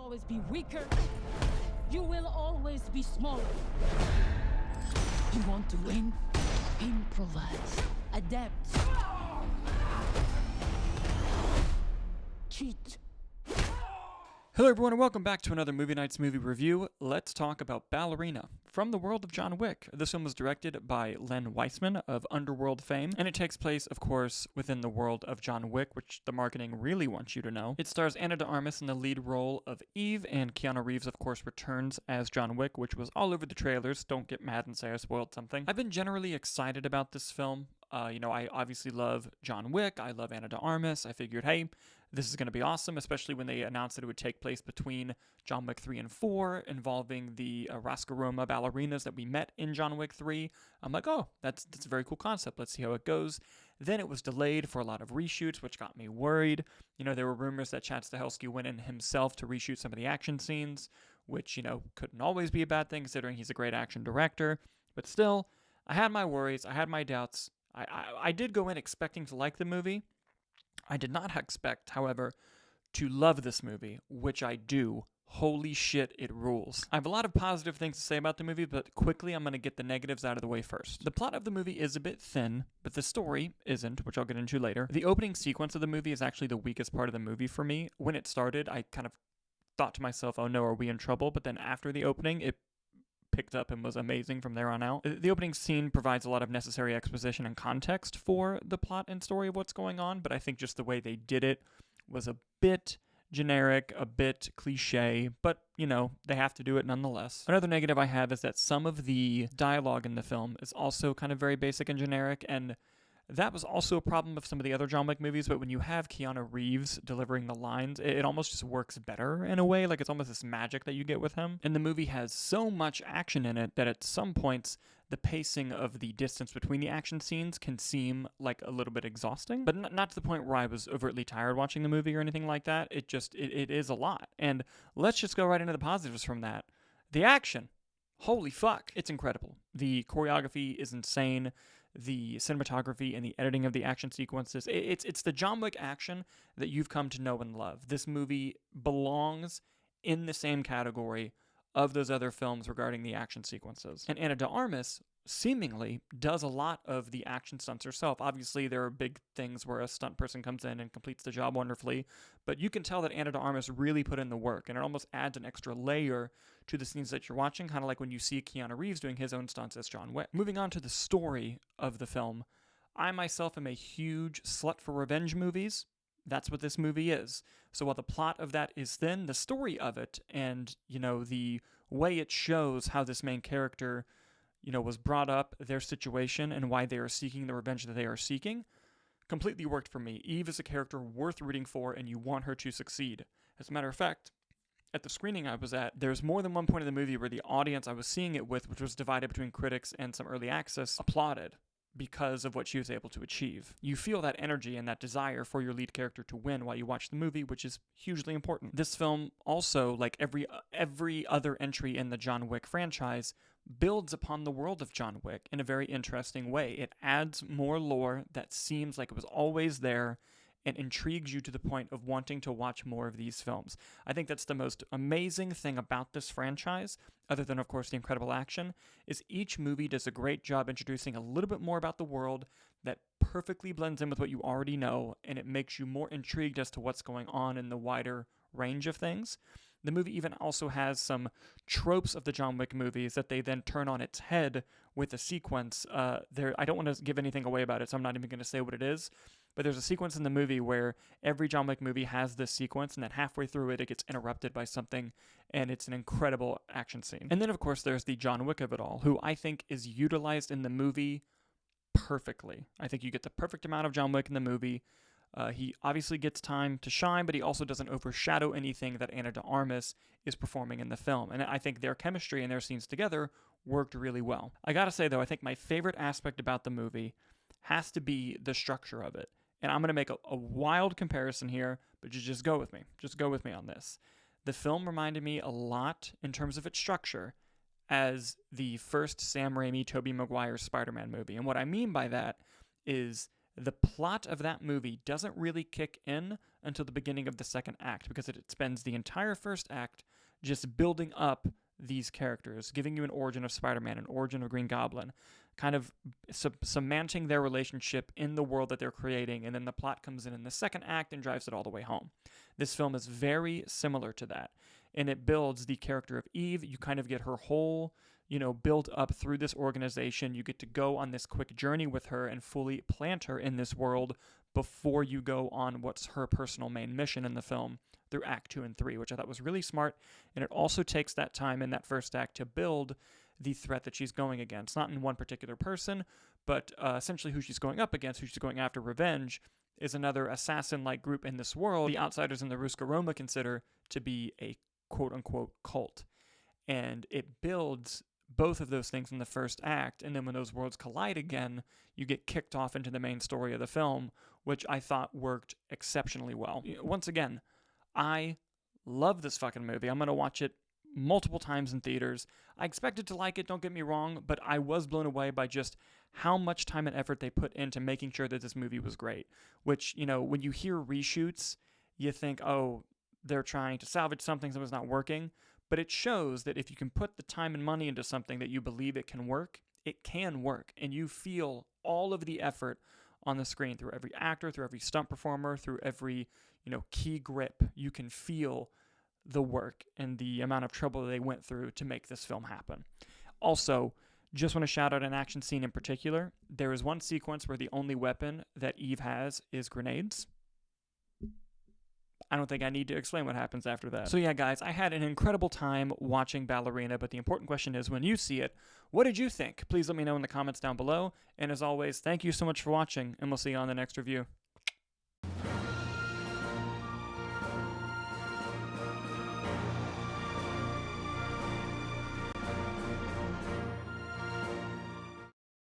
always be weaker. You will always be smaller. You want to win? Improvise. Adapt. Cheat. Hello everyone and welcome back to another Movie Nights movie review. Let's talk about Ballerina. From the world of John Wick. This film was directed by Len Wiseman of Underworld fame, and it takes place, of course, within the world of John Wick, which the marketing really wants you to know. It stars Ana de Armas in the lead role of Eve, and Keanu Reeves, of course, returns as John Wick, which was all over the trailers. Don't get mad and say I spoiled something. I've been generally excited about this film. I obviously love John Wick. I love Ana de Armas. I figured, hey, this is going to be awesome, especially when they announced that it would take place between John Wick 3 and 4, involving the Ruska Roma ballerinas that we met in John Wick 3. I'm like, oh, that's a very cool concept. Let's see how it goes. Then it was delayed for a lot of reshoots, which got me worried. There were rumors that Chad Stahelski went in himself to reshoot some of the action scenes, which, couldn't always be a bad thing considering he's a great action director. But still, I had my worries. I had my doubts. I did go in expecting to like the movie. I did not expect, however, to love this movie, which I do. Holy shit, it rules. I have a lot of positive things to say about the movie, but quickly I'm going to get the negatives out of the way first. The plot of the movie is a bit thin, but the story isn't, which I'll get into later. The opening sequence of the movie is actually the weakest part of the movie for me. When it started, I kind of thought to myself, oh no, are we in trouble? But then after the opening, it picked up and was amazing from there on out. The opening scene provides a lot of necessary exposition and context for the plot and story of what's going on, but I think just the way they did it was a bit generic, a bit cliche, but, they have to do it nonetheless. Another negative I have is that some of the dialogue in the film is also kind of very basic and generic, and that was also a problem of some of the other John Wick movies, but when you have Keanu Reeves delivering the lines, it almost just works better in a way, like it's almost this magic that you get with him. And the movie has so much action in it that at some points, the pacing of the distance between the action scenes can seem like a little bit exhausting, but not to the point where I was overtly tired watching the movie or anything like that. It is a lot. And let's just go right into the positives from that. The action. Holy fuck. It's incredible. The choreography is insane. The cinematography and the editing of the action sequences. It's the John Wick action that you've come to know and love. This movie belongs in the same category of those other films regarding the action sequences. And Ana de Armas seemingly does a lot of the action stunts herself. Obviously, there are big things where a stunt person comes in and completes the job wonderfully, but you can tell that Ana de Armas really put in the work, and it almost adds an extra layer to the scenes that you're watching, kind of like when you see Keanu Reeves doing his own stunts as John Wick. Moving on to the story of the film, I myself am a huge slut for revenge movies. That's what this movie is. So while the plot of that is thin, the story of it and, the way it shows how this main character was brought up, their situation, and why they are seeking the revenge that they are seeking, completely worked for me. Eve is a character worth rooting for, and you want her to succeed. As a matter of fact, at the screening I was at, there's more than one point in the movie where the audience I was seeing it with, which was divided between critics and some early access, applauded because of what she was able to achieve. You feel that energy and that desire for your lead character to win while you watch the movie, which is hugely important. This film also, like every other entry in the John Wick franchise, builds upon the world of John Wick in a very interesting way. It adds more lore that seems like it was always there and intrigues you to the point of wanting to watch more of these films. I think that's the most amazing thing about this franchise, other than, of course, the incredible action, is each movie does a great job introducing a little bit more about the world that perfectly blends in with what you already know, and it makes you more intrigued as to what's going on in the wider range of things. The movie even also has some tropes of the John Wick movies that they then turn on its head with a sequence. I don't want to give anything away about it, so I'm not even going to say what it is. But there's a sequence in the movie where every John Wick movie has this sequence, and then halfway through it gets interrupted by something, and it's an incredible action scene. And then, of course, there's the John Wick of it all, who I think is utilized in the movie perfectly. I think you get the perfect amount of John Wick in the movie. He obviously gets time to shine, but he also doesn't overshadow anything that Ana de Armas is performing in the film. And I think their chemistry and their scenes together worked really well. I gotta say, though, I think my favorite aspect about the movie has to be the structure of it. And I'm going to make a wild comparison here, but just go with me. Just go with me on this. The film reminded me a lot, in terms of its structure, as the first Sam Raimi, Tobey Maguire Spider-Man movie. And what I mean by that is The plot of that movie doesn't really kick in until the beginning of the second act, because it spends the entire first act just building up these characters, giving you an origin of Spider-Man, an origin of Green Goblin, kind of cementing their relationship in the world that they're creating, and then the plot comes in the second act and drives it all the way home. This film is very similar to that, and it builds the character of Eve. You kind of get her whole, build up through this organization. You get to go on this quick journey with her and fully plant her in this world before you go on what's her personal main mission in the film through Act 2 and 3, which I thought was really smart. And it also takes that time in that first act to build the threat that she's going against. Not in one particular person, but essentially who she's going up against, who she's going after revenge, is another assassin-like group in this world the outsiders in the Ruska Roma consider to be a quote-unquote cult. And it builds both of those things in the first act, and then when those worlds collide again, you get kicked off into the main story of the film, which I thought worked exceptionally well. Once again, I love this fucking movie. I'm going to watch it multiple times in theaters. I expected to like it, don't get me wrong, but I was blown away by just how much time and effort they put into making sure that this movie was great. Which, when you hear reshoots, you think, oh, they're trying to salvage something, something's not working. But it shows that if you can put the time and money into something that you believe it can work, and you feel all of the effort on the screen through every actor, through every stunt performer, through every, key grip. You can feel the work and the amount of trouble they went through to make this film happen. Also, just want to shout out an action scene in particular. There is one sequence where the only weapon that Eve has is grenades. I don't think I need to explain what happens after that. So yeah, guys, I had an incredible time watching Ballerina, but the important question is, when you see it, what did you think? Please let me know in the comments down below. And as always, thank you so much for watching, and we'll see you on the next review.